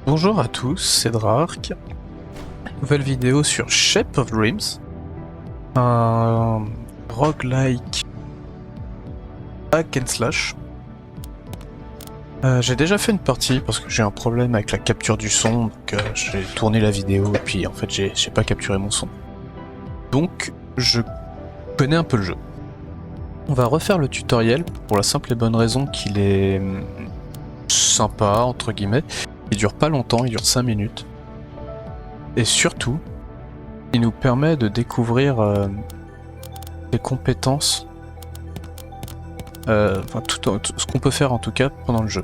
Bonjour à tous, c'est Drark. Nouvelle vidéo sur Shape of Dreams, un roguelike hack and slash. J'ai déjà fait une partie parce que j'ai un problème avec la capture du son, donc j'ai tourné la vidéo et puis en fait j'ai pas capturé mon son. Donc je connais un peu le jeu. On va refaire le tutoriel pour la simple et bonne raison qu'il est sympa entre guillemets. Il dure pas longtemps, il dure 5 minutes. Et surtout, il nous permet de découvrir des compétences, tout ce qu'on peut faire en tout cas pendant le jeu.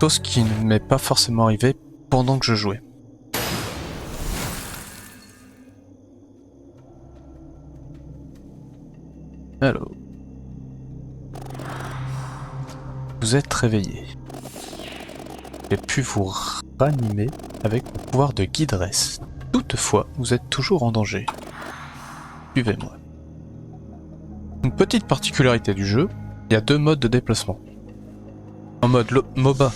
Chose qui ne m'est pas forcément arrivé pendant que je jouais. Alors, vous êtes réveillé. J'ai pu vous ranimer avec mon pouvoir de guideresse. Toutefois, vous êtes toujours en danger. Suivez-moi. Une petite particularité du jeu, il y a deux modes de déplacement. En mode MOBA,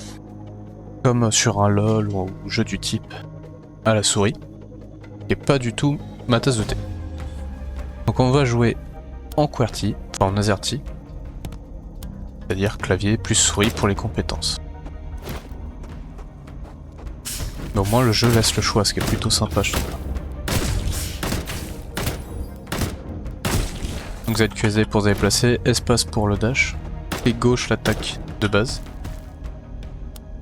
comme sur un LoL ou un jeu du type à la souris, qui est pas du tout ma tasse de thé. Donc on va jouer en QWERTY, enfin en AZERTY, c'est-à-dire clavier plus souris pour les compétences. Mais au moins le jeu laisse le choix, ce qui est plutôt sympa je trouve. Donc ZQSD pour se déplacer, espace pour le dash, clic gauche l'attaque de base,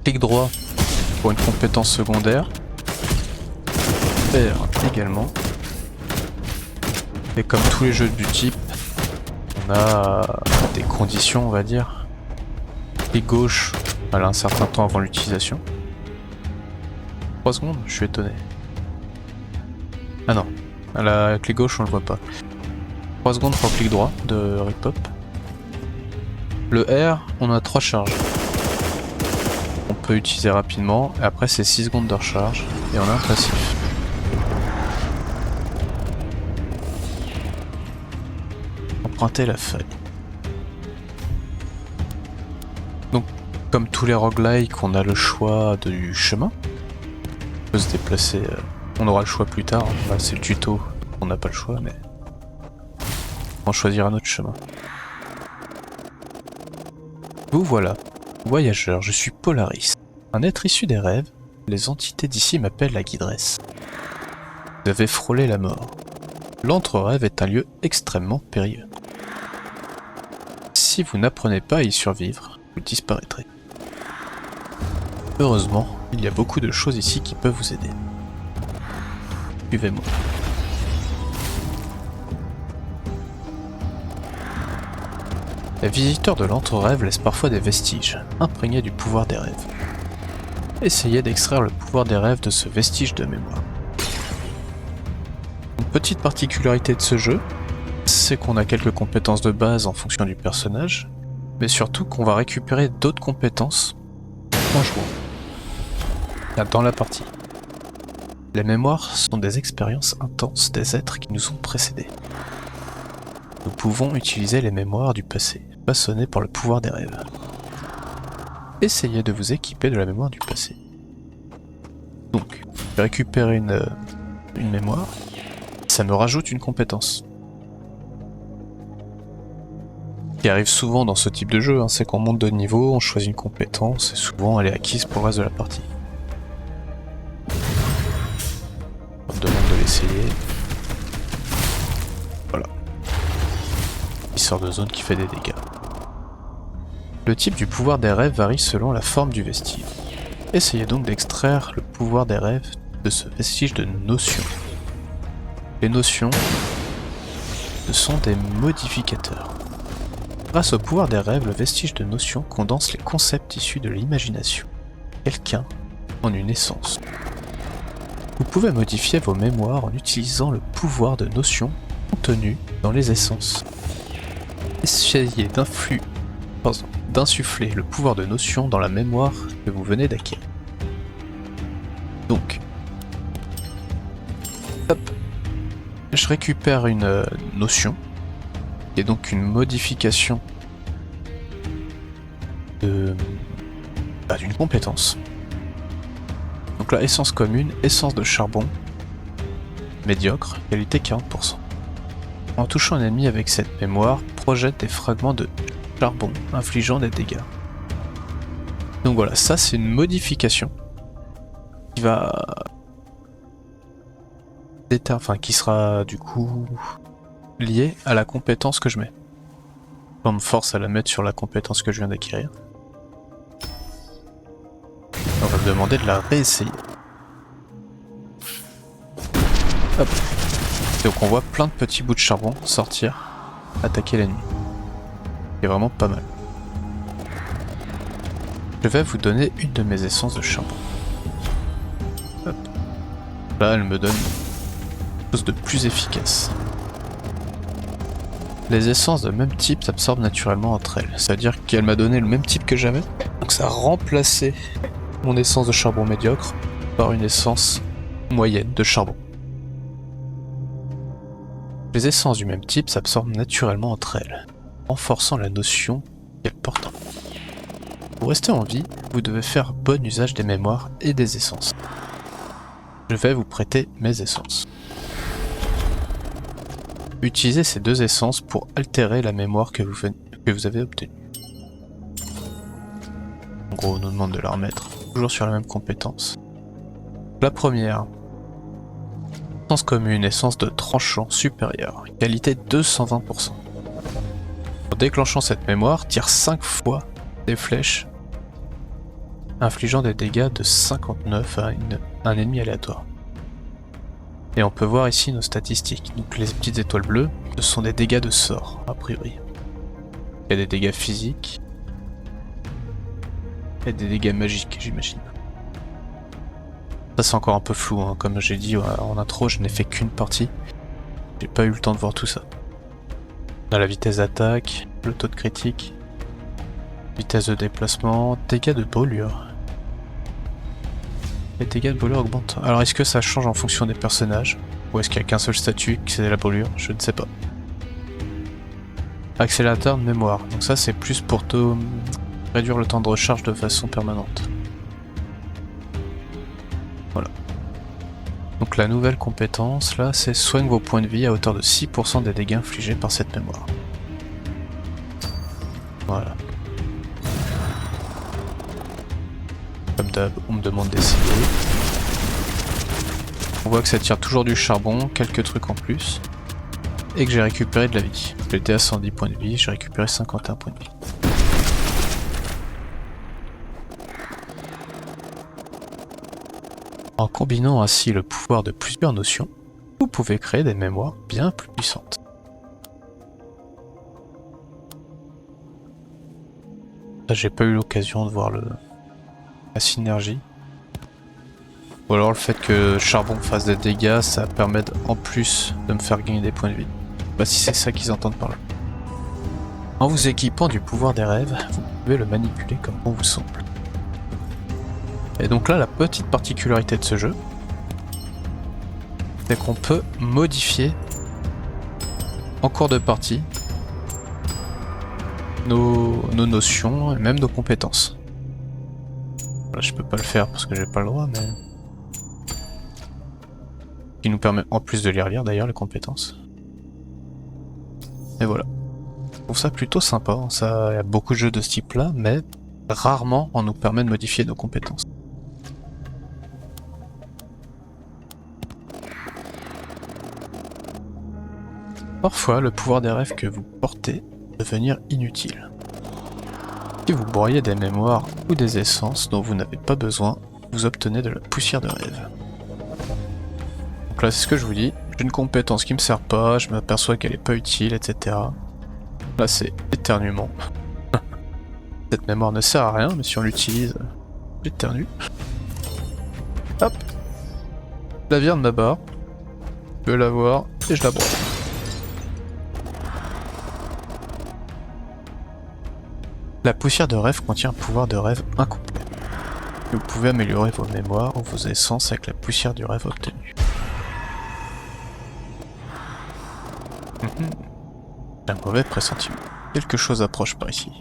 clic droit pour une compétence secondaire, R également. Et comme tous les jeux du type, on a des conditions on va dire. Clic gauche, elle a un certain temps avant l'utilisation. 3 secondes, je suis étonné. Ah non, à la clic gauche on le voit pas. 3 secondes pour le clic droit de Ripop. Le R, on a 3 charges. On peut utiliser rapidement, et après c'est 6 secondes de recharge, et on a un passif. Emprunter la feuille. Donc, comme tous les roguelikes, on a le choix du chemin. On peut se déplacer, on aura le choix plus tard. Là, c'est le tuto, on n'a pas le choix, mais on choisira notre chemin. Vous voilà, voyageur, je suis Polaris. Un être issu des rêves, les entités d'ici m'appellent la guideresse. Vous avez frôlé la mort. L'entre-rêve est un lieu extrêmement périlleux. Si vous n'apprenez pas à y survivre, vous disparaîtrez. Heureusement, il y a beaucoup de choses ici qui peuvent vous aider. Suivez-moi. Les visiteurs de l'entre-rêve laissent parfois des vestiges, imprégnés du pouvoir des rêves. Essayez d'extraire le pouvoir des rêves de ce vestige de mémoire. Une petite particularité de ce jeu, c'est qu'on a quelques compétences de base en fonction du personnage, mais surtout qu'on va récupérer d'autres compétences en jouant. Dans la partie. Les mémoires sont des expériences intenses des êtres qui nous ont précédés. Nous pouvons utiliser les mémoires du passé, façonnées par le pouvoir des rêves. Essayez de vous équiper de la mémoire du passé. Donc, je vais récupérer une mémoire, ça me rajoute une compétence. Ce qui arrive souvent dans ce type de jeu, c'est qu'on monte de niveau, on choisit une compétence, et souvent elle est acquise pour le reste de la partie. On me demande de l'essayer. Voilà. Il sort de zone qui fait des dégâts. Le type du pouvoir des rêves varie selon la forme du vestige. Essayez donc d'extraire le pouvoir des rêves de ce vestige de notion. Les notions, ce sont des modificateurs. Grâce au pouvoir des rêves, le vestige de notion condense les concepts issus de l'imagination. Quelqu'un en une essence. Vous pouvez modifier vos mémoires en utilisant le pouvoir de notion contenu dans les essences. Essayez d'insuffler le pouvoir de notion dans la mémoire que vous venez d'acquérir. Donc, hop, je récupère une notion, qui est donc une modification d'une compétence. Donc là, essence commune, essence de charbon, médiocre, qualité 40%. En touchant un ennemi avec cette mémoire, projette des fragments de charbon infligeant des dégâts. Donc voilà, ça c'est une modification qui va... qui sera du coup liée à la compétence que je mets. On me force à la mettre sur la compétence que je viens d'acquérir. On va me demander de la réessayer. Hop. Donc on voit plein de petits bouts de charbon sortir, attaquer l'ennemi. C'est vraiment pas mal. Je vais vous donner une de mes essences de charbon. Hop. Là elle me donne quelque chose de plus efficace. Les essences de même type s'absorbent naturellement entre elles. Ça veut dire qu'elle m'a donné le même type que j'avais. Donc ça a remplacé mon essence de charbon médiocre par une essence moyenne de charbon. Les essences du même type s'absorbent naturellement entre elles, renforçant la notion qu'elles portent en elles. Pour rester en vie, vous devez faire bon usage des mémoires et des essences. Je vais vous prêter mes essences. Utilisez ces deux essences pour altérer la mémoire que vous avez obtenue. En gros, on nous demande de la remettre, toujours sur la même compétence. La première, essence commune, essence de tranchant supérieur, qualité 220%. En déclenchant cette mémoire, tire 5 fois des flèches, infligeant des dégâts de 59 à un ennemi aléatoire. Et on peut voir ici nos statistiques. Donc les petites étoiles bleues, ce sont des dégâts de sort, a priori. Il y a des dégâts physiques. Et des dégâts magiques, j'imagine. Ça c'est encore un peu flou, hein. Comme j'ai dit en intro, je n'ai fait qu'une partie. J'ai pas eu le temps de voir tout ça. On a la vitesse d'attaque, le taux de critique, vitesse de déplacement, dégâts de brûlure. Les dégâts de brûlure augmentent. Alors est-ce que ça change en fonction des personnages? Ou est-ce qu'il n'y a qu'un seul statut qui c'est la brûlure? Je ne sais pas. Accélérateur de mémoire. Donc ça c'est plus pour te réduire le temps de recharge de façon permanente. Voilà. Donc la nouvelle compétence là c'est soigne vos points de vie à hauteur de 6% des dégâts infligés par cette mémoire. Voilà. Comme d'hab, on me demande d'essayer. On voit que ça tire toujours du charbon, quelques trucs en plus. Et que j'ai récupéré de la vie. J'étais à 110 points de vie, j'ai récupéré 51 points de vie. En combinant ainsi le pouvoir de plusieurs notions, vous pouvez créer des mémoires bien plus puissantes. Là, j'ai pas eu l'occasion de voir la synergie. Ou alors le fait que charbon fasse des dégâts, ça permet en plus de me faire gagner des points de vie. Bah si c'est ça qu'ils entendent par là. En vous équipant du pouvoir des rêves, vous pouvez le manipuler comme bon vous semble. Et donc là, la petite particularité de ce jeu, c'est qu'on peut modifier en cours de partie nos notions et même nos compétences. Là, je peux pas le faire parce que j'ai pas le droit, mais... qui nous permet en plus de les relire d'ailleurs, les compétences. Et voilà. Je trouve ça plutôt sympa, il y a beaucoup de jeux de ce type là, mais rarement on nous permet de modifier nos compétences. Parfois, le pouvoir des rêves que vous portez peut devenir inutile. Si vous broyez des mémoires ou des essences dont vous n'avez pas besoin, vous obtenez de la poussière de rêve. Donc là, c'est ce que je vous dis, j'ai une compétence qui me sert pas, je m'aperçois qu'elle est pas utile, etc. Là, c'est éternuement. Cette mémoire ne sert à rien, mais si on l'utilise, j'éternue. Hop. La vient de ma barre. Je peux la voir et je la broie. La poussière de rêve contient un pouvoir de rêve incomplet. Vous pouvez améliorer vos mémoires ou vos essences avec la poussière du rêve obtenue. Un mauvais pressentiment. Quelque chose approche par ici.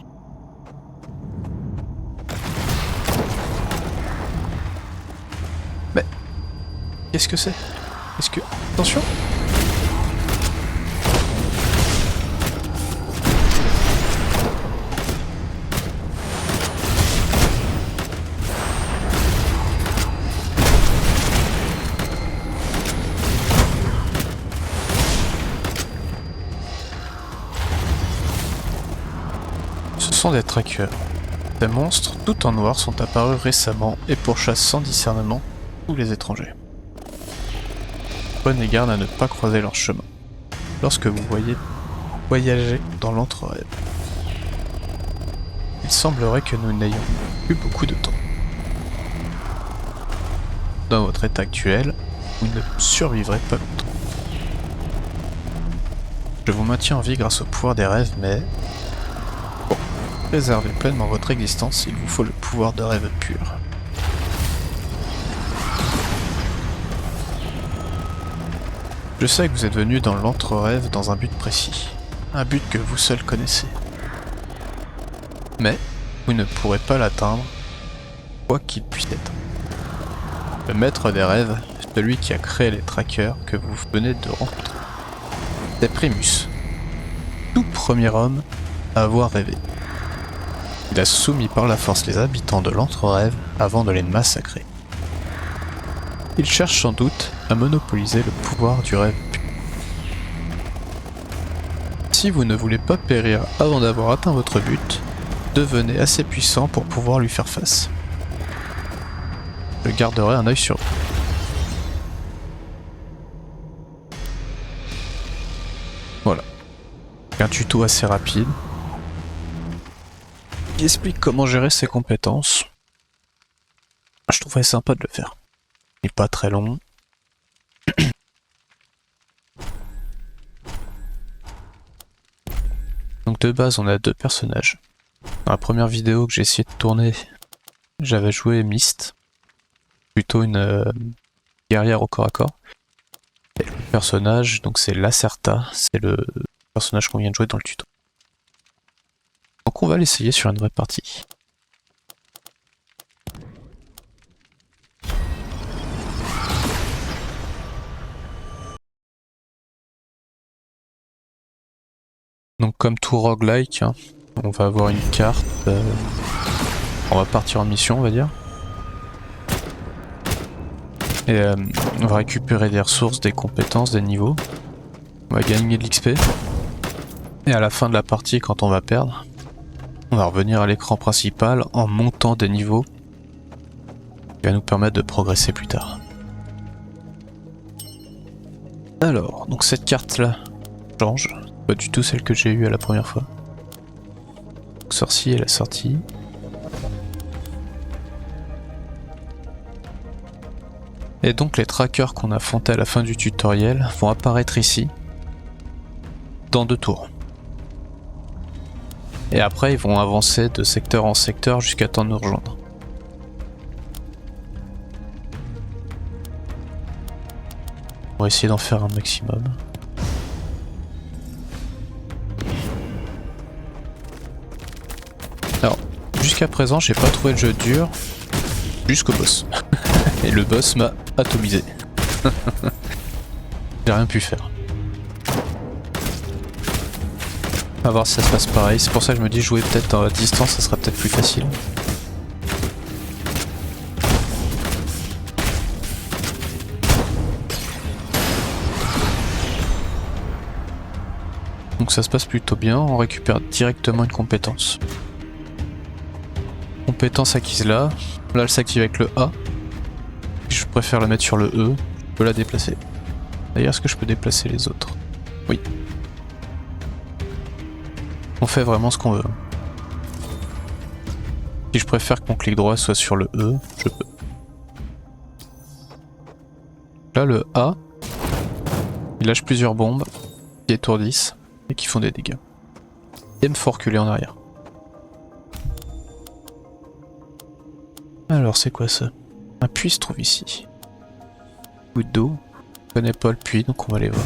Qu'est-ce que c'est? Est-ce que... Attention! Ce sont des trackers. Ces monstres, tout en noir, sont apparus récemment et pourchassent sans discernement tous les étrangers. Prenez garde à ne pas croiser leur chemin lorsque vous voyagez dans l'entre-rêve. Il semblerait que nous n'ayons plus beaucoup de temps. Dans votre état actuel, vous ne survivrez pas longtemps. Je vous maintiens en vie grâce au pouvoir des rêves, mais... pour préserver pleinement votre existence, il vous faut le pouvoir de rêve pur. Je sais que vous êtes venu dans l'entre-rêve dans un but précis, un but que vous seul connaissez. Mais vous ne pourrez pas l'atteindre, quoi qu'il puisse être. Le maître des rêves, celui qui a créé les trackers que vous venez de rencontrer. C'est Primus, tout premier homme à avoir rêvé. Il a soumis par la force les habitants de l'entre-rêve avant de les massacrer. Il cherche sans doute à monopoliser le pouvoir du rêve pur. Si vous ne voulez pas périr avant d'avoir atteint votre but, devenez assez puissant pour pouvoir lui faire face. Je garderai un œil sur vous. Voilà. Un tuto assez rapide qui explique comment gérer ses compétences. Je trouverais sympa de le faire. Il n'est pas très long. Donc de base on a deux personnages. Dans la première vidéo que j'ai essayé de tourner, j'avais joué Myst, plutôt une guerrière au corps à corps. Et le personnage, donc c'est Lacerta, c'est le personnage qu'on vient de jouer dans le tuto. Donc on va l'essayer sur une vraie partie. Donc comme tout roguelike, hein, on va avoir une carte, on va partir en mission on va dire. Et on va récupérer des ressources, des compétences, des niveaux. On va gagner de l'XP. Et à la fin de la partie, quand on va perdre, on va revenir à l'écran principal en montant des niveaux qui va nous permettre de progresser plus tard. Alors, donc cette carte là change. Pas du tout celle que j'ai eue à la première fois. Donc, sorcier est la sortie. Et donc les trackers qu'on a affrontés à la fin du tutoriel vont apparaître ici, dans 2 tours. Et après ils vont avancer de secteur en secteur jusqu'à temps de nous rejoindre. On va essayer d'en faire un maximum. Alors, jusqu'à présent, j'ai pas trouvé le jeu dur jusqu'au boss. Et le boss m'a atomisé. J'ai rien pu faire. On va voir si ça se passe pareil. C'est pour ça que je me dis jouer peut-être à distance, ça sera peut-être plus facile. Donc ça se passe plutôt bien, on récupère directement une compétence. Compétence acquise là, là elle s'active avec le A. Je préfère la mettre sur le E, je peux la déplacer. D'ailleurs est-ce que je peux déplacer les autres? Oui. On fait vraiment ce qu'on veut. Si je préfère que mon clic droit soit sur le E, je peux. Là le A, il lâche plusieurs bombes qui étourdissent et qui font des dégâts. Et me faut reculer en arrière. Alors c'est quoi ça? Un puits se trouve ici. Goutte d'eau. Je connais pas le puits donc on va aller voir.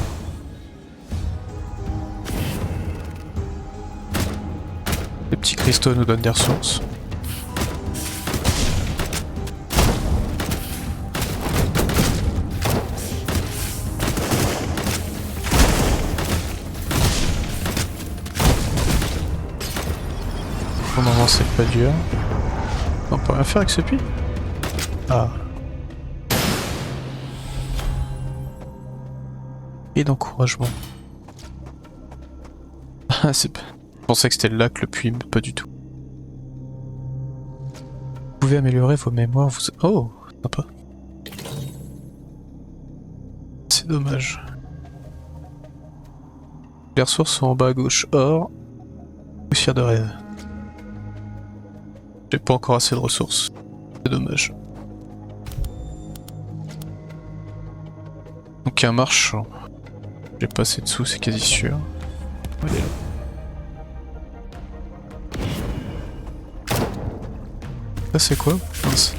Les petits cristaux nous donnent des ressources. Pour le moment c'est pas dur. On peut rien faire avec ce puits. Ah. Et d'encouragement. Ah c'est... Je pensais que c'était le lac le puits, mais pas du tout. Vous pouvez améliorer vos mémoires, vous... Oh, sympa. C'est dommage. Les ressources sont en bas à gauche. Or, poussière de rêve. J'ai pas encore assez de ressources. C'est dommage. Donc un marchand. J'ai pas assez de sous, c'est quasi sûr. Il est là. Ça c'est quoi? Mince.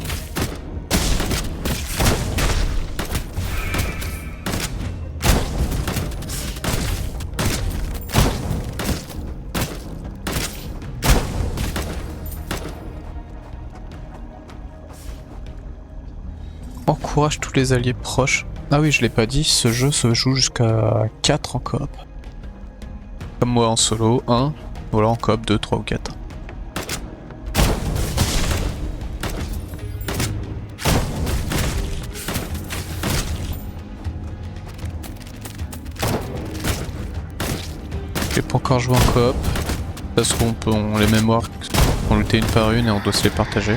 Encourage tous les alliés proches. Ah oui, je l'ai pas dit, ce jeu se joue jusqu'à 4 en coop. Comme moi en solo, 1, voilà en coop 2, 3 ou 4. J'ai pas encore joué en coop, parce qu'on les mémoires on looté une par une et on doit se les partager.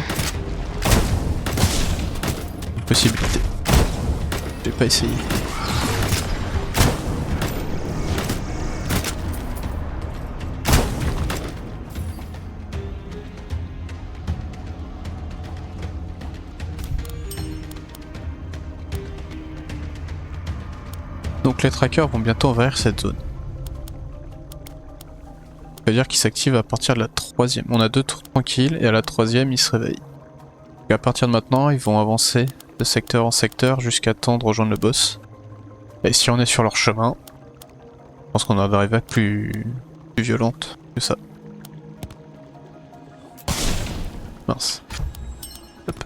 Une possibilité. J'ai pas essayé. Donc les trackers vont bientôt envahir cette zone. C'est-à-dire qu'ils s'activent à partir de la 3ème. On a 2 tours tranquilles et à la 3ème ils se réveillent. Et à partir de maintenant ils vont avancer de secteur en secteur jusqu'à temps de rejoindre le boss. Et si on est sur leur chemin, je pense qu'on va arriver à plus violente que ça. Mince. Hop.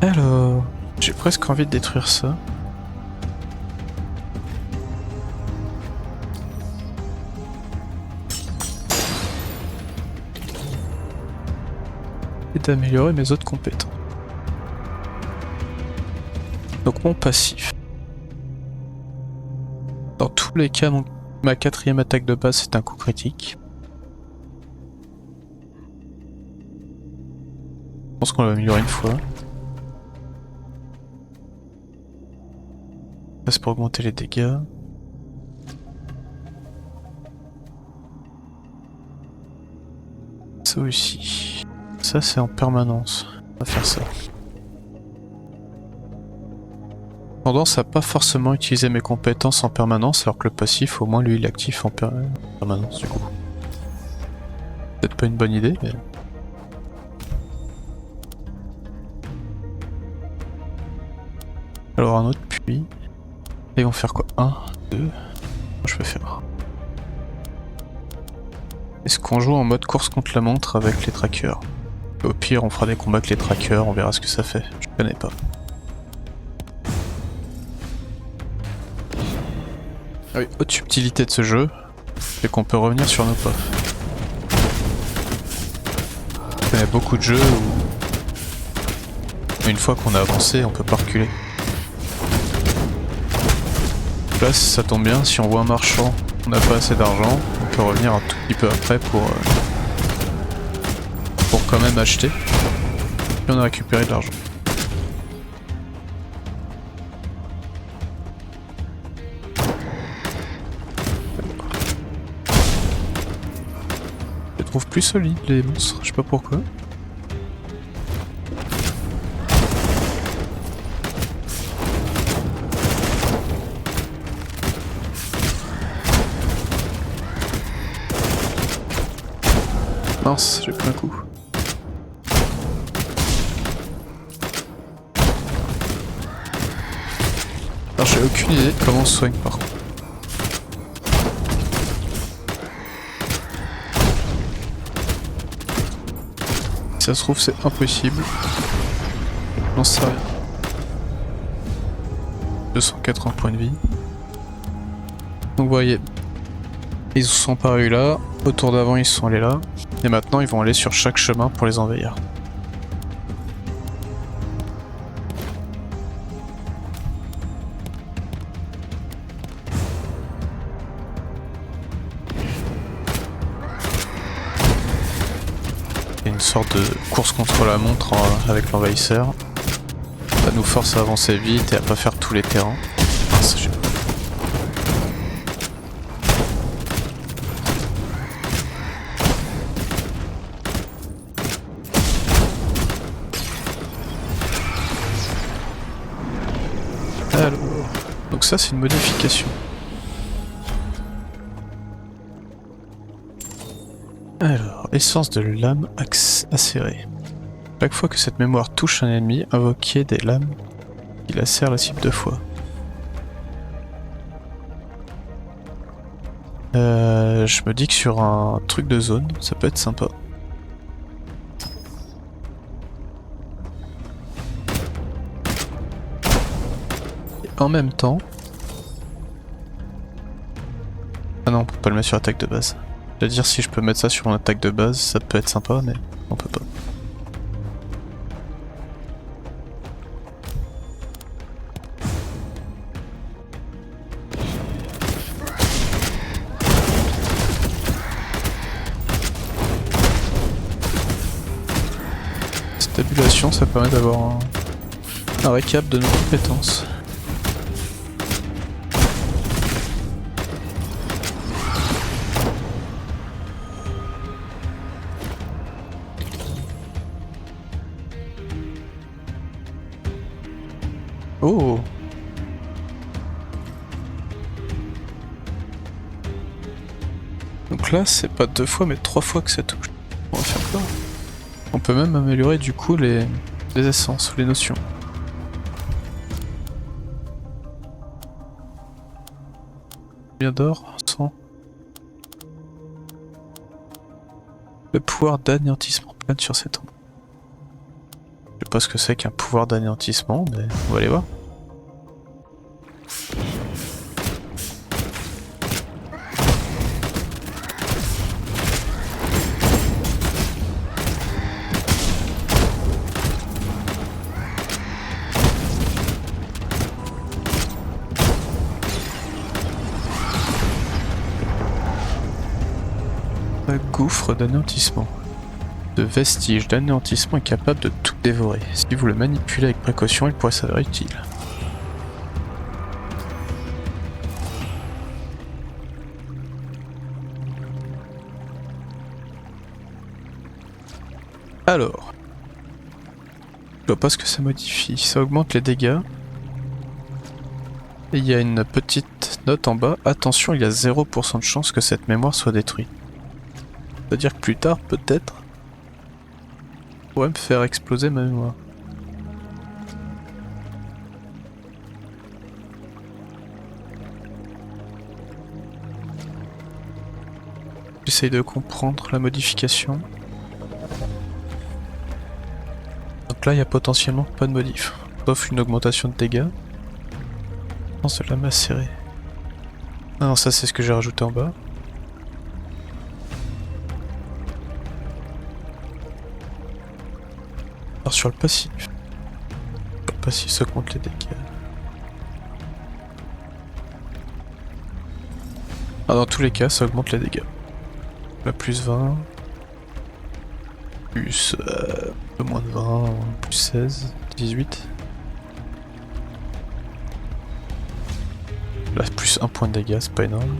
Alors, j'ai presque envie de détruire ça. Et d'améliorer mes autres compétences. Donc mon passif. Dans tous les cas, ma 4ème attaque de base c'est un coup critique. Je pense qu'on va améliorer une fois. Ça c'est pour augmenter les dégâts. Ça aussi. Ça c'est en permanence. On va faire ça. Tendance à pas forcément utiliser mes compétences en permanence alors que le passif au moins lui il est actif en permanence du coup. Peut-être pas une bonne idée mais... Alors un autre puits. Et ils vont faire quoi? 1, 2... Je peux faire. Est-ce qu'on joue en mode course contre la montre avec les trackers? Au pire on fera des combats avec les trackers, on verra ce que ça fait. Je connais pas. Ah oui, autre subtilité de ce jeu, c'est qu'on peut revenir sur nos pas. Il y a beaucoup de jeux où une fois qu'on a avancé, on peut pas reculer. Là, ça tombe bien, si on voit un marchand, on n'a pas assez d'argent, on peut revenir un tout petit peu après pour quand même acheter. Et on a récupéré de l'argent. Je les trouve plus solides les monstres, je sais pas pourquoi. Mince, j'ai pris un coup. Alors j'ai aucune idée de comment on se soigne par contre. Si ça se trouve c'est impossible. J'en sais rien. 280 points de vie. Donc vous voyez, ils sont parus là, au tour d'avant ils sont allés là, et maintenant ils vont aller sur chaque chemin pour les envahir. Il y a une sorte de course contre la montre avec l'envahisseur. Ça nous force à avancer vite et à pas faire tous les terrains. Alors, donc ça c'est une modification. Alors, essence de lame acérée. Chaque fois que cette mémoire touche un ennemi, invoquez des lames qui lacèrent la cible 2 fois. Je me dis que sur un truc de zone, ça peut être sympa. Et en même temps... Ah non, on peut pas le mettre sur attaque de base. C'est-à-dire si je peux mettre ça sur une attaque de base, ça peut être sympa, mais on peut pas. Tabulation, ça permet d'avoir un récap de nos compétences. Oh! Donc là, c'est pas 2 fois, mais 3 fois que ça touche. On va faire quoi? On peut même améliorer du coup les essences ou les notions. Combien d'or? 100. Le pouvoir d'anéantissement plane sur cet endroit. Je sais pas ce que c'est qu'un pouvoir d'anéantissement, mais on va aller voir. Gouffre d'anéantissement. Ce vestige d'anéantissement est capable de tout dévorer. Si vous le manipulez avec précaution, il pourrait s'avérer utile. Alors, je vois pas ce que ça modifie. Ça augmente les dégâts. Et il y a une petite note en bas. Attention, il y a 0% de chance que cette mémoire soit détruite. C'est-à-dire que plus tard, peut-être, on pourrait me faire exploser ma mémoire. J'essaye de comprendre la modification. Donc là, il y a potentiellement pas de modif, sauf une augmentation de dégâts. Non, c'est la macérée. Ah non, ça c'est ce que j'ai rajouté en bas. Alors sur le passif. Sur le passif, ça compte les dégâts. Ah, dans tous les cas, ça augmente les dégâts. Là, plus 20. Plus un peu moins de 20, plus 16, 18. Là, plus 1 point de dégâts, c'est pas énorme.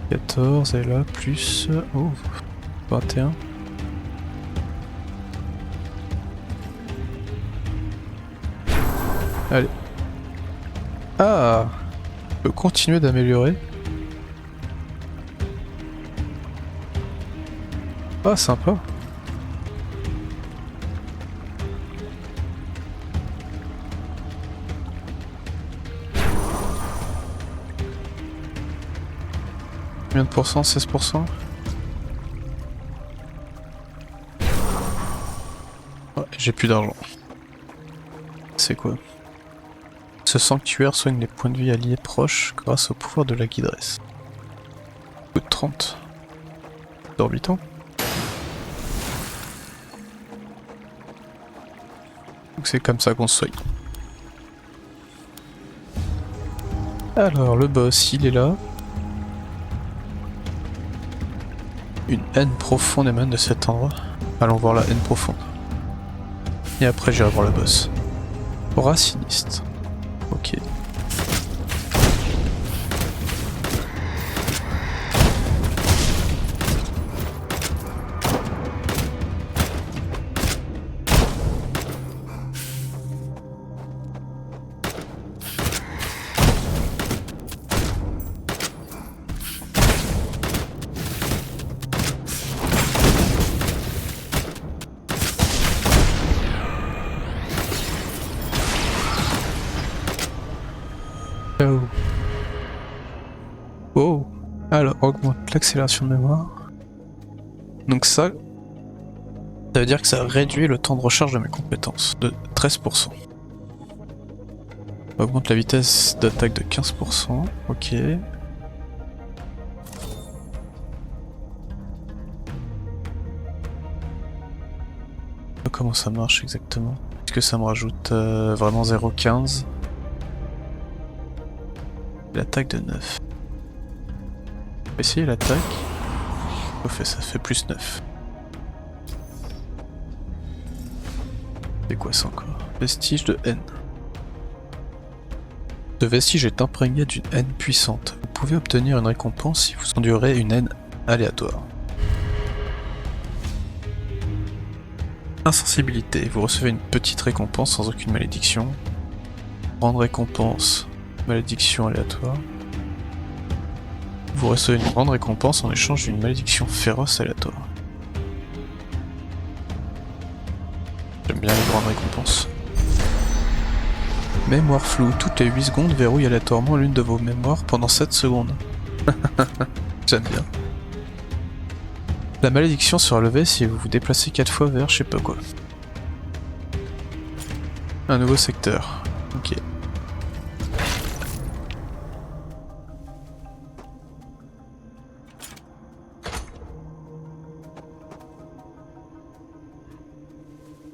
14, et là, plus... Oh, 21. Allez. Ah, on peut continuer d'améliorer. Ah, sympa. Combien de pourcents? 16%? Ouais, j'ai plus d'argent. c'est quoi? Ce sanctuaire soigne les points de vie alliés proches grâce au pouvoir de la guideresse. Coûte 30. Orbitant. Donc c'est comme ça qu'on se soigne. Alors le boss il est là. Une haine profonde émane de cet endroit. Allons voir la haine profonde. Et après j'irai voir le boss. Aura sinistre. Ok. Oh. Alors, augmente l'accélération de mémoire. Donc ça veut dire que ça réduit le temps de recharge de mes compétences de 13%. Augmente la vitesse d'attaque de 15%. Ok. Comment ça marche exactement? Est-ce que ça me rajoute vraiment 0,15? L'attaque de 9. On va essayer l'attaque. Ça fait plus 9. C'est quoi ça encore? Vestige de haine. Ce vestige est imprégné d'une haine puissante. Vous pouvez obtenir une récompense si vous endurez une haine aléatoire. Insensibilité. Vous recevez une petite récompense sans aucune malédiction. Grande récompense. Malédiction aléatoire. Vous recevez une grande récompense en échange d'une malédiction féroce aléatoire. J'aime bien les grandes récompenses. Mémoire floue. Toutes les 8 secondes, verrouille aléatoirement l'une de vos mémoires pendant 7 secondes. J'aime bien. La malédiction sera levée si vous vous déplacez 4 fois vers je sais pas quoi. Un nouveau secteur. Ok.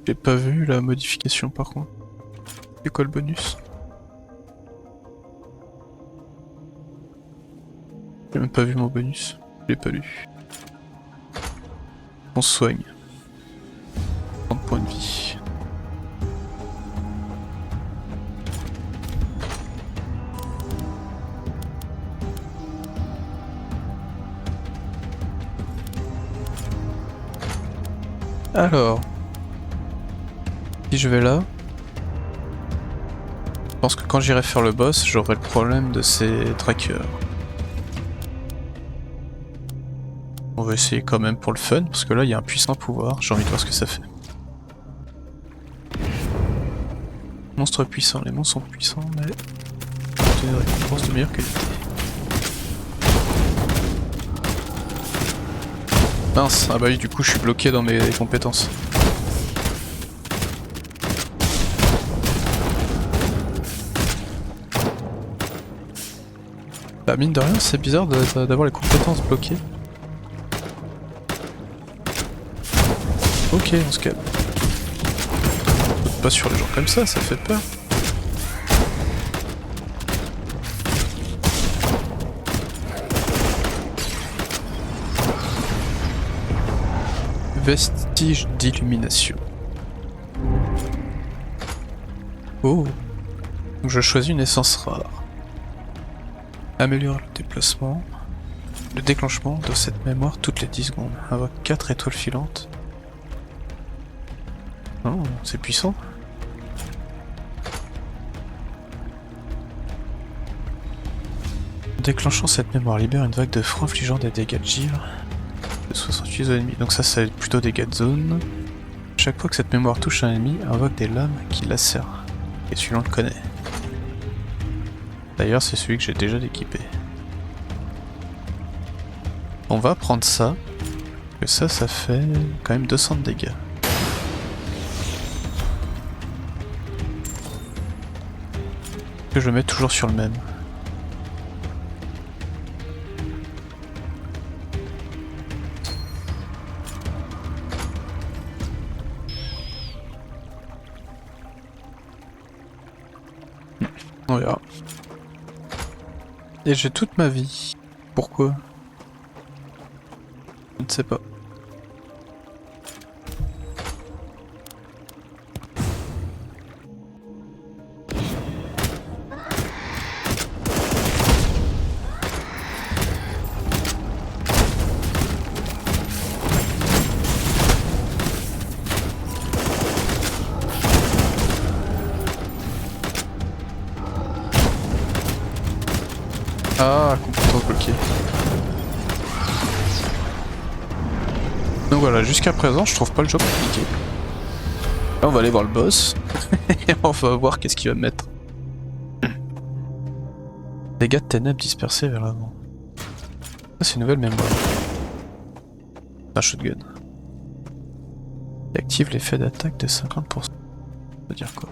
J'ai pas vu la modification par contre. C'est quoi le bonus? J'ai même pas vu mon bonus. Je l'ai pas lu. On soigne. 30 points de vie. Alors, si je vais là, je pense que quand j'irai faire le boss, j'aurai le problème de ces trackers. On va essayer quand même pour le fun, parce que là il y a un puissant pouvoir, j'ai envie de voir ce que ça fait. Monstre puissant, les monstres sont puissants, mais obtenir des récompenses de meilleure qualité. Mince, ah bah oui, du coup je suis bloqué dans mes compétences. Bah mine de rien, c'est bizarre d'avoir les compétences bloquées. Ok, on se calme. Pas sur les gens comme ça fait peur. Vestige d'illumination. Oh. Donc je choisis une essence rare. Améliore le déplacement. Le déclenchement de cette mémoire toutes les 10 secondes. Invoque 4 étoiles filantes. Oh, c'est puissant. En déclenchant cette mémoire, libère une vague de froid infligeant des dégâts de givre de 68 ennemis. Donc ça va être plutôt dégâts de zone. Chaque fois que cette mémoire touche un ennemi, invoque des lames qui lacèrent. Et celui-là on le connaît. D'ailleurs c'est celui que j'ai déjà équipé. On va prendre ça. Que ça fait quand même 200 de dégâts. que je mets toujours sur le même? On verra. Et j'ai toute ma vie. Pourquoi? Je ne sais pas. Ah, complètement bloqué. Donc voilà, jusqu'à présent, je trouve pas le jeu compliqué. Là, on va aller voir le boss. Et on va voir qu'est-ce qu'il va mettre. Dégâts de ténèbres dispersés vers l'avant. Ça, c'est une nouvelle mémoire. Un shotgun. Il active l'effet d'attaque de 50%. Ça veut dire quoi?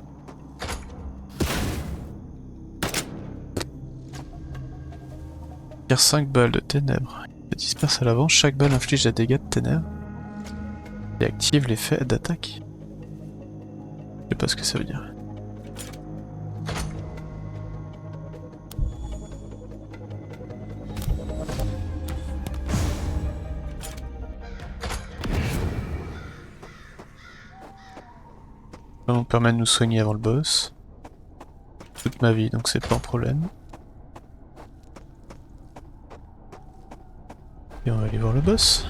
Tire 5 balles de ténèbres. Il disperse à l'avant. Chaque balle inflige des dégâts de ténèbres. Et active l'effet d'attaque. Je sais pas ce que ça veut dire. Ça nous permet de nous soigner avant le boss. Toute ma vie, donc c'est pas un problème. Et on va aller voir le boss.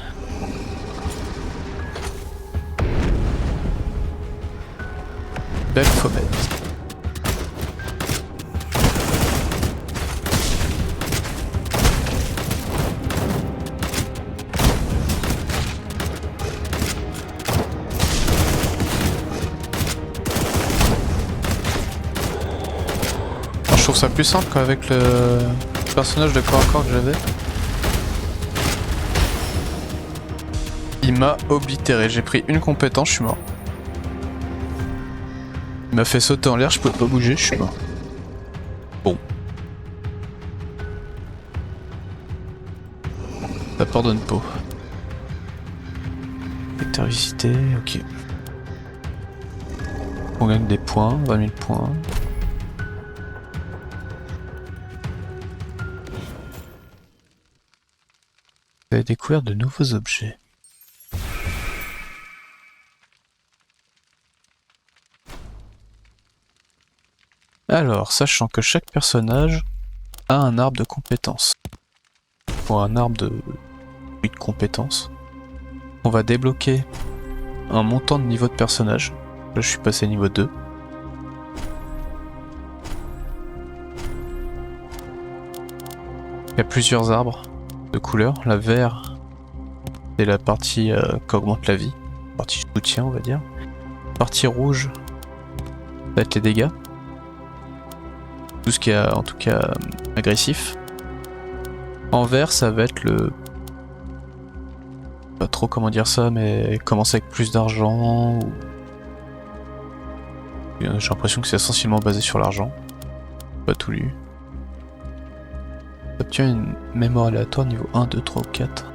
Belle fommette. Je trouve ça plus simple qu'avec le personnage de corps à corps que j'avais. Il m'a oblitéré, j'ai pris une compétence, je suis mort. Il m'a fait sauter en l'air, je pouvais pas bouger, je suis mort. Bon. Ça pardonne pas. Vecteur visité, ok. On gagne des points, 20 000 points. Vous avez découvert de nouveaux objets. Alors, sachant que chaque personnage a un arbre de compétences, ou un arbre de compétences, on va débloquer un montant de niveau de personnage. Là, je suis passé niveau 2. Il y a plusieurs arbres de couleurs. La vert, c'est la partie qui augmente la vie, la partie soutien, on va dire. La partie rouge, ça va être les dégâts. Tout ce qui est en tout cas agressif. En vert, ça va être le... Pas trop comment dire ça, mais commencer avec plus d'argent. Ou... J'ai l'impression que c'est essentiellement basé sur l'argent. Pas tout lu. Obtient une mémoire aléatoire niveau 1, 2, 3 ou 4.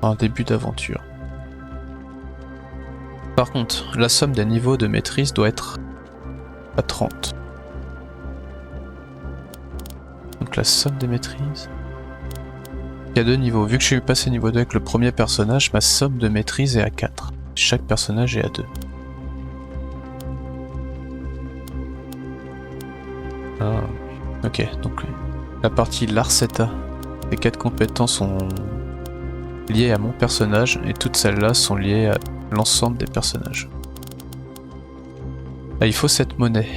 Un début d'aventure. Par contre, la somme des niveaux de maîtrise doit être à 30. Donc la somme des maîtrises... Il y a 2 niveaux. Vu que je suis passé niveau 2 avec le premier personnage, ma somme de maîtrise est à 4. Chaque personnage est à 2. Ah, ok, donc la partie Larceta, les 4 compétences sont liées à mon personnage et toutes celles-là sont liées à l'ensemble des personnages. Là, il faut cette monnaie.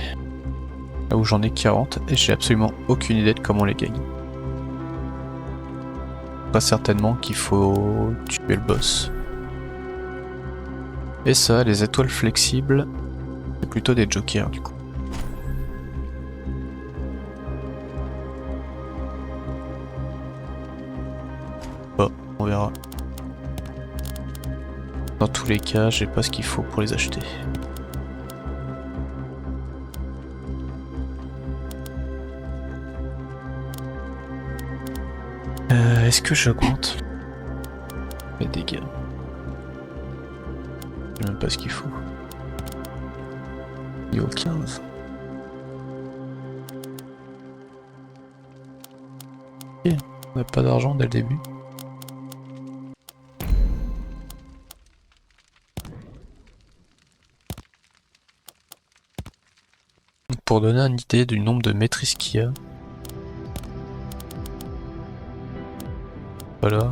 Là où j'en ai 40 et j'ai absolument aucune idée de comment on les gagne. Pas certainement qu'il faut tuer le boss. Et ça, les étoiles flexibles, c'est plutôt des jokers du coup. Bon, on verra. Dans tous les cas, j'ai pas ce qu'il faut pour les acheter. Est-ce que j'augmente les dégâts? Je sais même pas ce qu'il faut. Niveau 15. Ok, on n'a pas d'argent dès le début. Pour donner une idée du nombre de maîtrises qu'il y a. Voilà.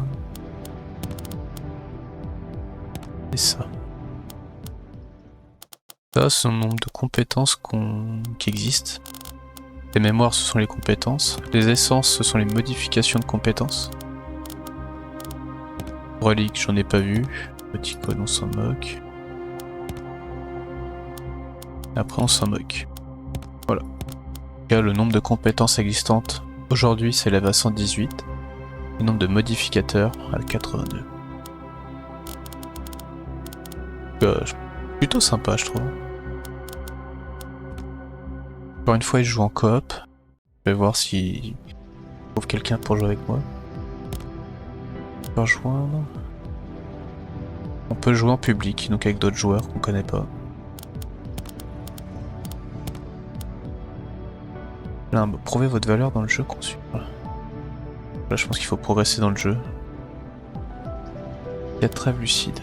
Et ça. Ça, c'est le nombre de compétences qui existent. Les mémoires, ce sont les compétences. Les essences, ce sont les modifications de compétences. Relique, j'en ai pas vu. Petit code, on s'en moque. Après, on s'en moque. Voilà. Le nombre de compétences existantes aujourd'hui s'élève à 118. Le nombre de modificateurs à 82. Plutôt sympa, je trouve. Encore une fois, il joue en coop. Je vais voir si je trouve quelqu'un pour jouer avec moi. Rejoindre. On peut jouer en public, donc avec d'autres joueurs qu'on connaît pas. Là, prouvez votre valeur dans le jeu conçu. Voilà. Là, je pense qu'il faut progresser dans le jeu. Il y a trêve lucide.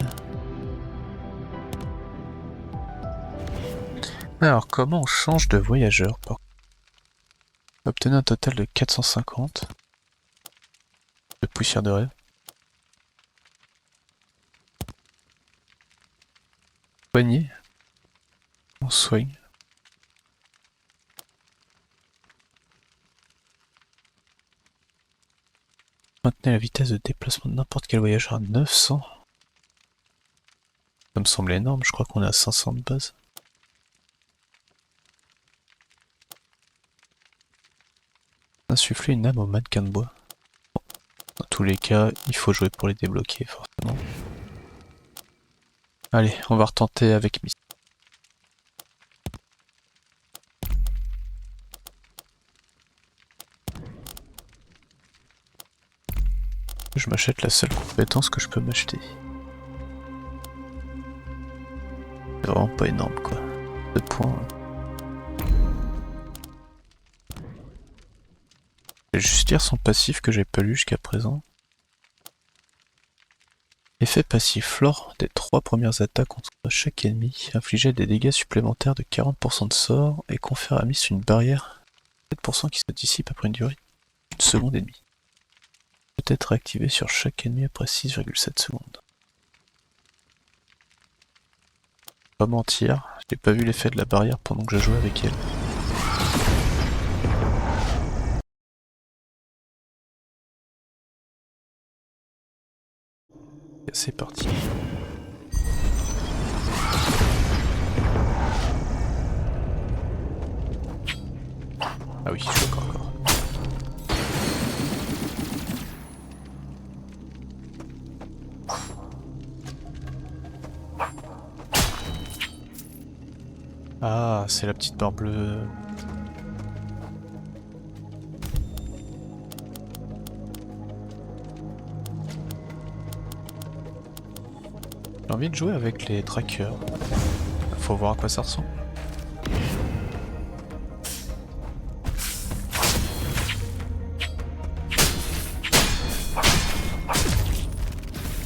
Alors, comment on change de voyageur? Obtenez un total de 450 de poussière de rêve. Soigner. On soigne. Maintenez la vitesse de déplacement de n'importe quel voyageur à 900. Ça me semble énorme, je crois qu'on est à 500 de base. Insuffler une âme au mannequin de bois. Bon, dans tous les cas, il faut jouer pour les débloquer, forcément. Allez, on va retenter avec Miss. Je m'achète la seule compétence que je peux m'acheter. C'est vraiment pas énorme, quoi. 2 points. Je vais juste lire son passif que j'ai pas lu jusqu'à présent. Effet passif, lors des 3 premières attaques contre chaque ennemi, infligez des dégâts supplémentaires de 40% de sort et confère à Miss une barrière 7% qui se dissipe après une durée d'une seconde et demie. Peut être activé sur chaque ennemi après 6,7 secondes. Pas mentir, j'ai pas vu l'effet de la barrière pendant que je jouais avec elle. C'est parti. Ah oui, je suis encore. Ah, c'est la petite barre bleue. J'ai envie de jouer avec les trackers. Faut voir à quoi ça ressemble.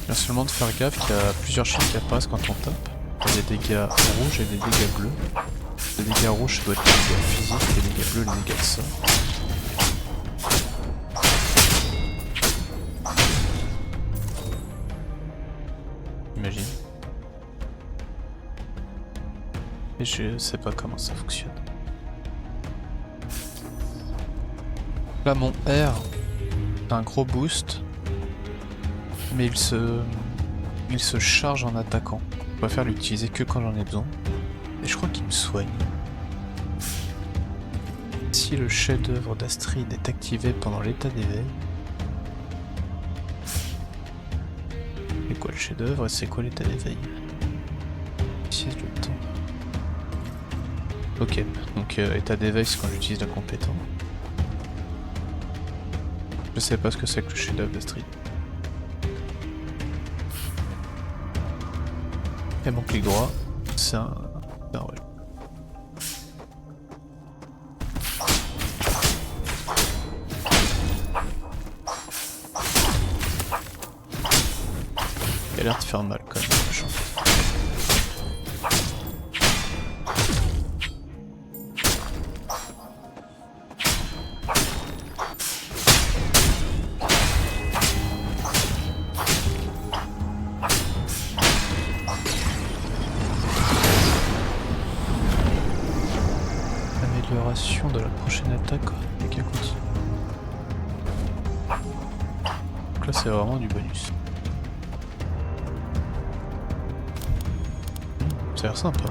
Bien seulement de faire gaffe qu'il y a plusieurs chiffres qui apparaissent quand on tape. Il y a des dégâts rouges et des dégâts bleus. Les dégâts rouges, ça doit être les dégâts physiques, les dégâts bleus, les dégâts de sort. Imagine. Et je sais pas comment ça fonctionne. Là, mon R a un gros boost, mais il se charge en attaquant. Je préfère l'utiliser que quand j'en ai besoin. Et je crois qu'il me soigne. Si le chef-d'œuvre d'Astrid est activé pendant l'état d'éveil. C'est quoi le chef-d'œuvre et c'est quoi l'état d'éveil? Siège le temps. Ok, donc état d'éveil c'est quand j'utilise la compétence. Je sais pas ce que c'est que le chef-d'œuvre d'Astrid. Et mon clic droit, c'est un rush. Il a l'air de faire mal quand même, machin. Amélioration de la prochaine attaque, dégâts continus. Donc là c'est vraiment du bonus. Ça a l'air sympa.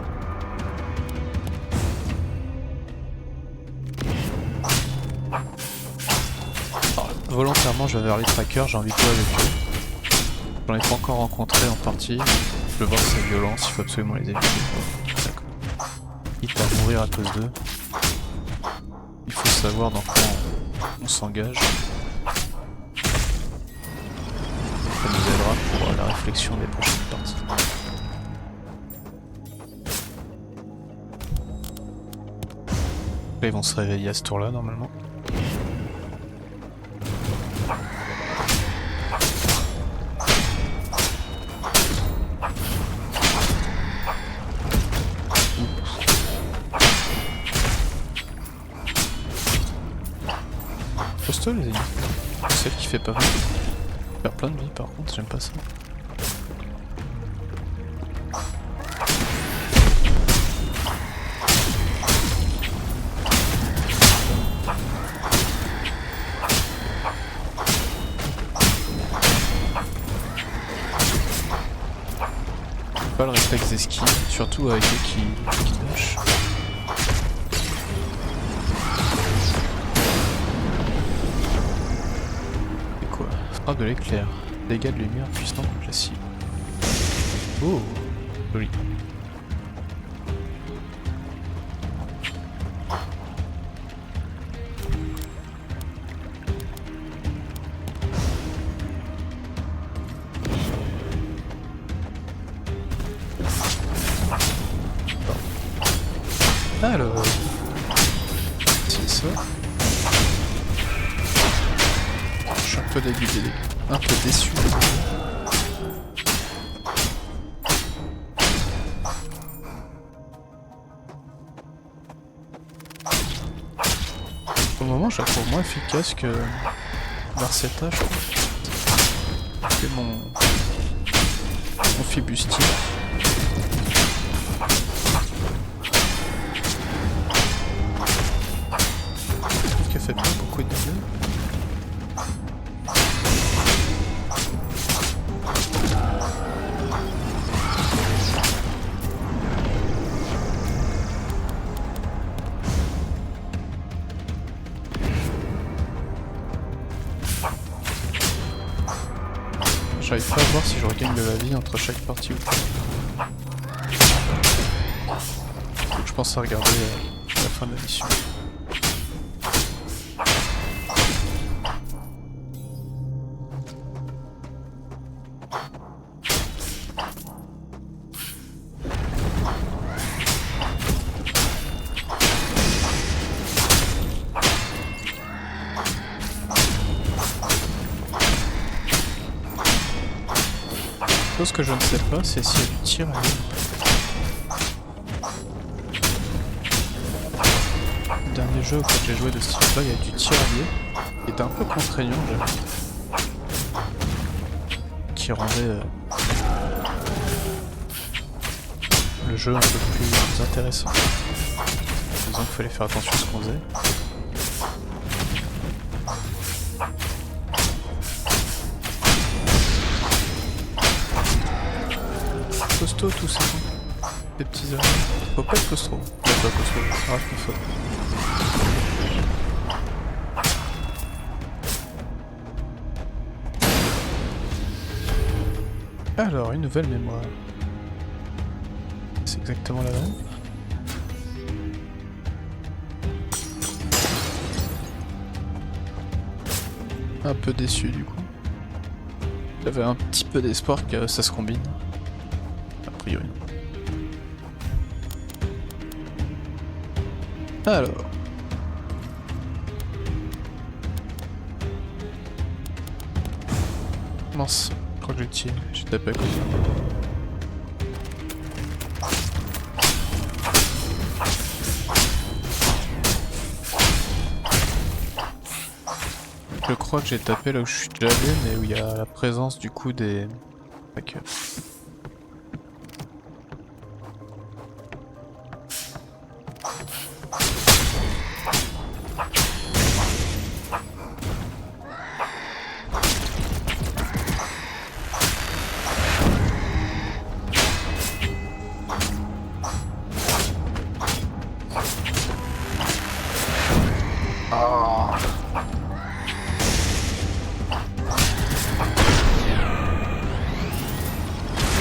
Alors, volontairement je vais vers les trackers, j'ai envie de jouer avec eux. J'en ai pas encore rencontré en partie. Je veux voir ces violences, il faut absolument les éviter. D'accord. Quitte à mourir à cause d'eux. Il faut savoir dans quoi on s'engage. Ça nous aidera pour la réflexion des prochaines parties. Là, ils vont se réveiller à ce tour-là normalement. Costaud les ennemis. Celle qui fait pas mal. Faire plein de vie par contre, j'aime pas ça. Pas le réflexe d'esquive, surtout avec eux qui dashent. C'est quoi? Frappe de l'éclair. Dégâts de lumière puissant contre la cible. Oh, joli. Alors, c'est ça. Je suis un peu dégoûté, un peu déçu. Pour le moment, je la trouve moins efficace que Varcetta, je trouve. Que mon fibustier. Fait pas beaucoup de dégâts. J'arrive pas à voir si je regagne de la vie entre chaque partie ou pas. Donc je pense à regarder à la fin de la mission. Ce que je ne sais pas, c'est s'il y a du tir à l'île. Le dernier jeu auquel j'ai joué de ce type-là, il y a du tir allié. Il était un peu contraignant, j'avoue. Qui rendait le jeu un peu plus intéressant. Disons qu'il fallait faire attention à ce qu'on faisait. Costaud tout ça. Des petits oeufs. Faut pas être costaud. Pas costaud. Ah, je me faute. Alors, une nouvelle mémoire. C'est exactement la même. Un peu déçu du coup. J'avais un petit peu d'espoir que ça se combine. A priori. Alors. Mince, je crois que j'ai tapé à côté. Je crois que j'ai tapé là où je suis déjà allé, mais où il y a la présence du coup des... Ok.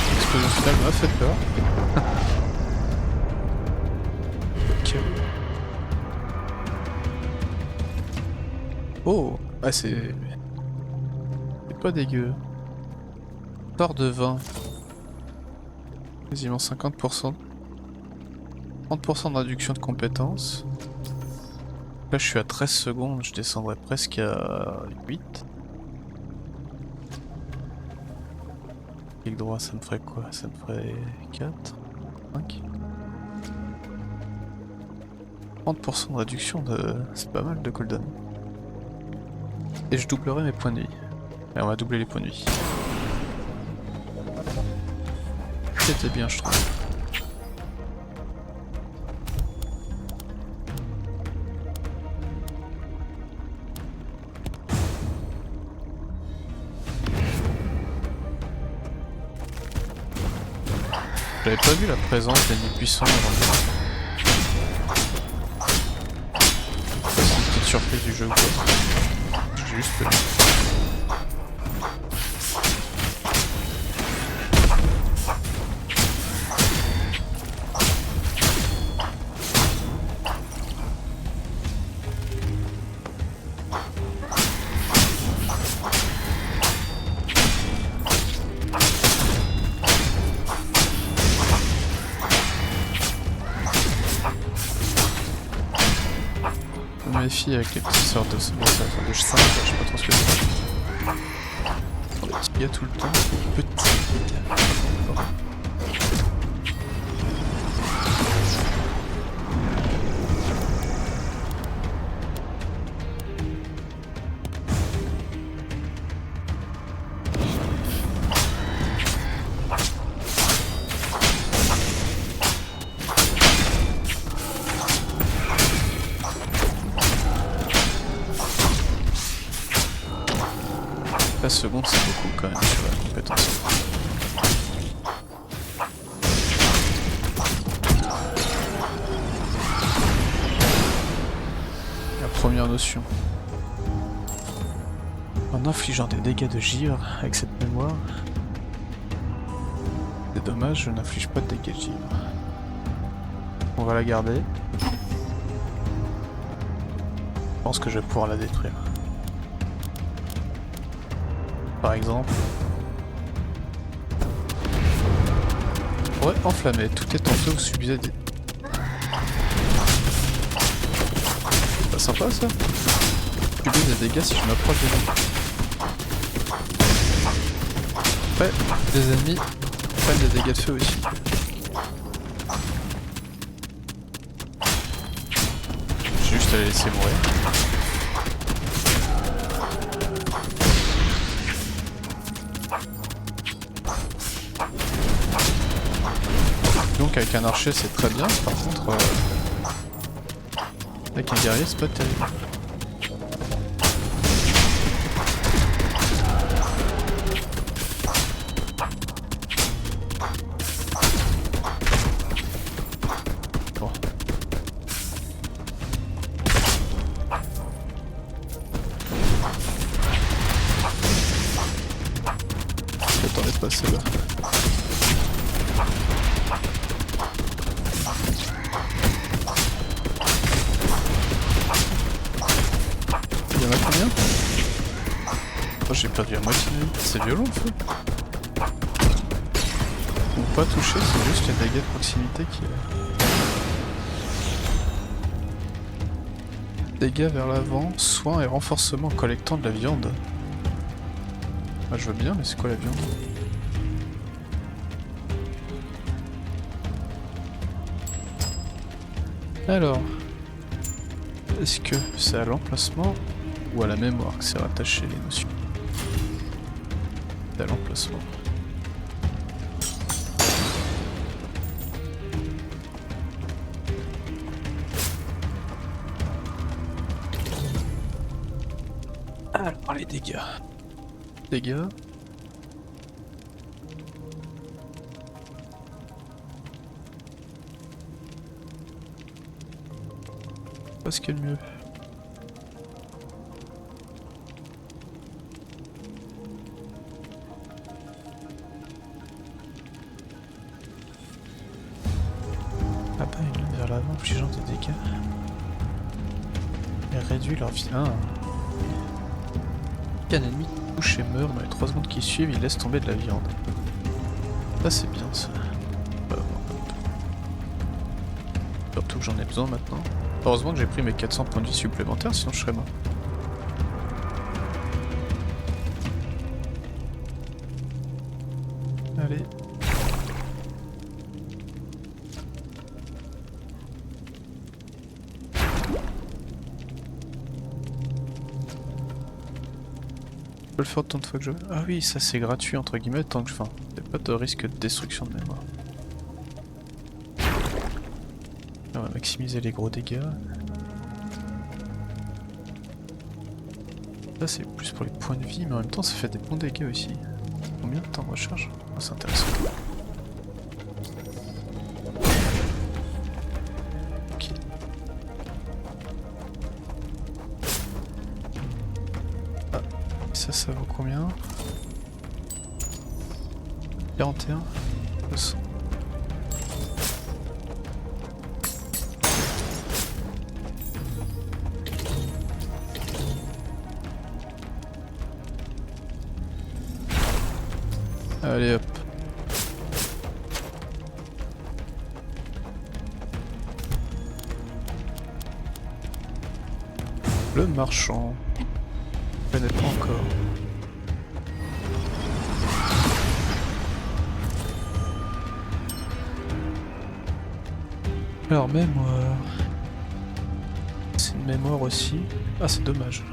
L'explosion finale m'a fait peur. Ok. Oh, ah c'est pas dégueu. Sort de 20. Quasiment 50%. 30% de réduction de compétences. Là je suis à 13 secondes, je descendrai presque à 8. Clic droit, ça me ferait quoi? Ça me ferait 4, 5. 30% de réduction de... C'est pas mal de cooldown. Et je doublerai mes points de vie. Et on va doubler les points de vie. C'était bien je trouve. J'avais pas vu la présence d'ennemis puissants avant. C'est une petite surprise du jeu ou quoi. J'ai juste peur. Je me méfie avec les petites sortes de 5, je sais pas trop ce que c'est. Oh, des petits gars tout le temps, petits gars. La seconde c'est beaucoup quand même sur la compétence. La première notion. En infligeant des dégâts de givre avec cette mémoire, c'est dommage, je n'inflige pas de dégâts de givre. On va la garder. Je pense que je vais pouvoir la détruire. Par exemple. Ouais, enflammé, tout est en feu, vous subissez des... C'est pas sympa ça? Je subis des dégâts si je m'approche des ennemis. Ouais, des ennemis prennent des dégâts de feu aussi. J'ai juste à les laisser mourir. Donc avec un archer c'est très bien, par contre avec un guerrier c'est pas terrible. Bon. J'attendais de passer là. Il y en a combien? Oh, j'ai perdu la moitié de vie. C'est violent le feu. Ou pas touché, c'est juste les dégâts de proximité qui... Dégâts vers l'avant, soins et renforcement en collectant de la viande. Ah, je veux bien, mais c'est quoi la viande? Alors, est-ce que c'est à l'emplacement ou à la mémoire que c'est rattaché les notions? C'est à l'emplacement. Alors les dégâts. Dégâts. Pas ce qu'il y a de mieux. Ah bah une lame vers l'avant, infligeant des dégâts. Et réduit leur vie. Ah. Un ennemi touche et meurt dans les 3 secondes qui suivent, il laisse tomber de la viande. Ça c'est bien ça. Surtout que j'en ai besoin maintenant. Heureusement que j'ai pris mes 400 points de vie supplémentaires, sinon je serais mort. Allez. Je peux le faire autant de fois que je veux. Ah oui, ça c'est gratuit entre guillemets, tant que... Enfin, il n'y a pas de risque de destruction de mémoire. On va maximiser les gros dégâts. Là c'est plus pour les points de vie, mais en même temps ça fait des bons dégâts aussi. Combien de temps de recharge? Oh, c'est intéressant. Ok. Ah, ça vaut combien? 41 200. Allez hop. Le marchand. Je connais pas encore. Alors mémoire. C'est une mémoire aussi. Ah c'est dommage.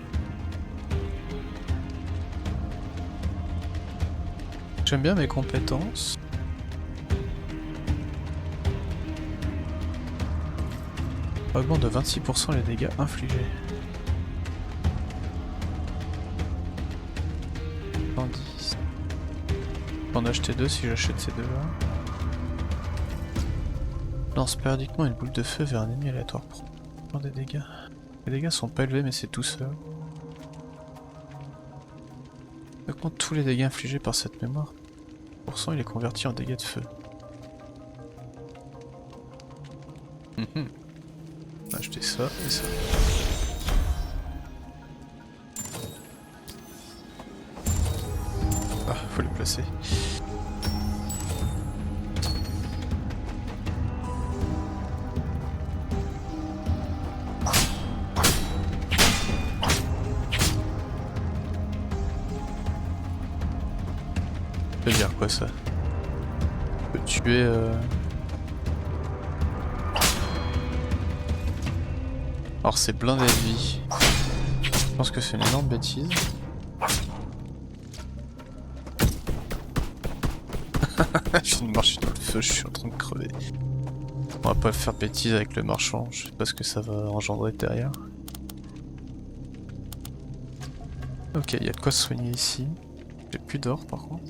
J'aime bien mes compétences. Augmente de 26% les dégâts infligés. 110. Je peux en acheter 2 si j'achète ces deux-là. Lance périodiquement une boule de feu vers un ennemi aléatoire. Prends des dégâts. Les dégâts sont pas élevés mais c'est tout seul. Augmente tous les dégâts infligés par cette mémoire. Il est converti en dégâts de feu. On va acheter ça et ça. Ah, faut les placer. Ça veut dire quoi ça? Je peux tuer Alors c'est blindé de vie. Je pense que c'est une énorme bêtise. Je viens de marcher dans le feu, je suis en train de crever. On va pas faire bêtise avec le marchand, je sais pas ce que ça va engendrer derrière. Ok, il y a de quoi se soigner ici. J'ai plus d'or par contre.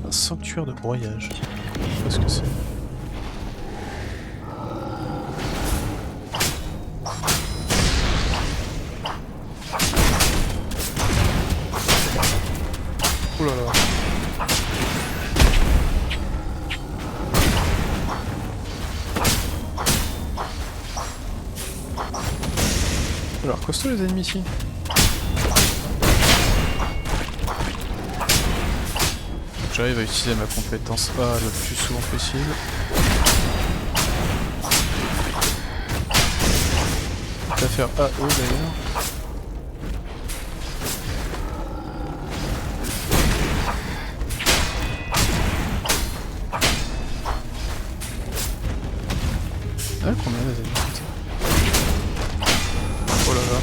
Un sanctuaire de broyage. Je sais pas ce que c'est. Ouh là là. Alors, costaud les ennemis ici. J'arrive à utiliser ma compétence A le plus souvent possible. On va faire AE d'ailleurs. Ah, combien les ennemis comme ça? Oh là là.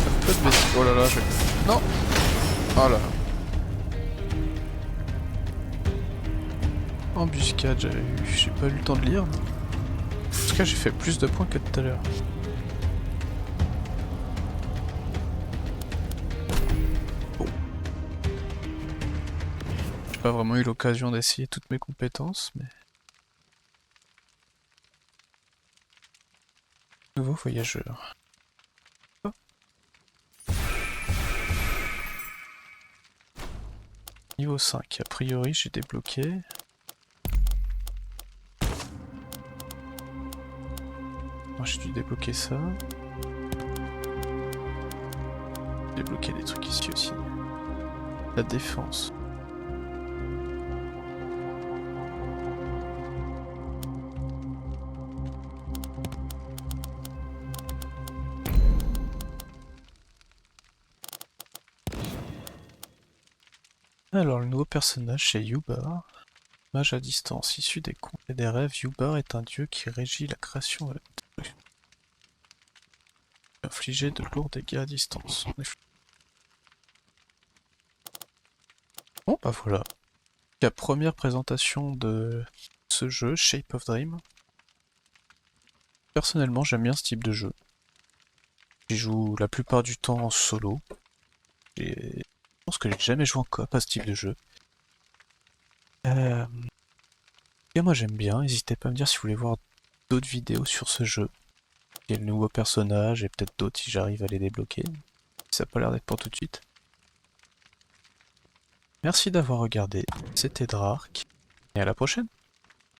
Un peu de bêtises. Oh là là, je... Non. Oh là là. Embuscade, j'avais eu... J'ai pas eu le temps de lire. En tout cas, j'ai fait plus de points que tout à l'heure. Bon. J'ai pas vraiment eu l'occasion d'essayer toutes mes compétences, mais... Nouveau voyageur. Oh. Niveau 5, a priori j'ai débloqué. Moi j'ai dû débloquer ça. Débloquer des trucs ici aussi. La défense. Alors le nouveau personnage c'est Yubar. Mage à distance, issu des contes et des rêves, Yubar est un dieu qui régit la création et la destruction. Infliger de lourds dégâts à distance. Bon bah voilà. La première présentation de ce jeu, Shape of Dream. Personnellement j'aime bien ce type de jeu. J'y joue la plupart du temps en solo. Je pense que j'ai jamais joué en coop à ce type de jeu. Et moi j'aime bien, n'hésitez pas à me dire si vous voulez voir d'autres vidéos sur ce jeu. Il y a le nouveau personnage et peut-être d'autres si j'arrive à les débloquer. Ça n'a pas l'air d'être pour tout de suite. Merci d'avoir regardé, c'était Drark, et à la prochaine!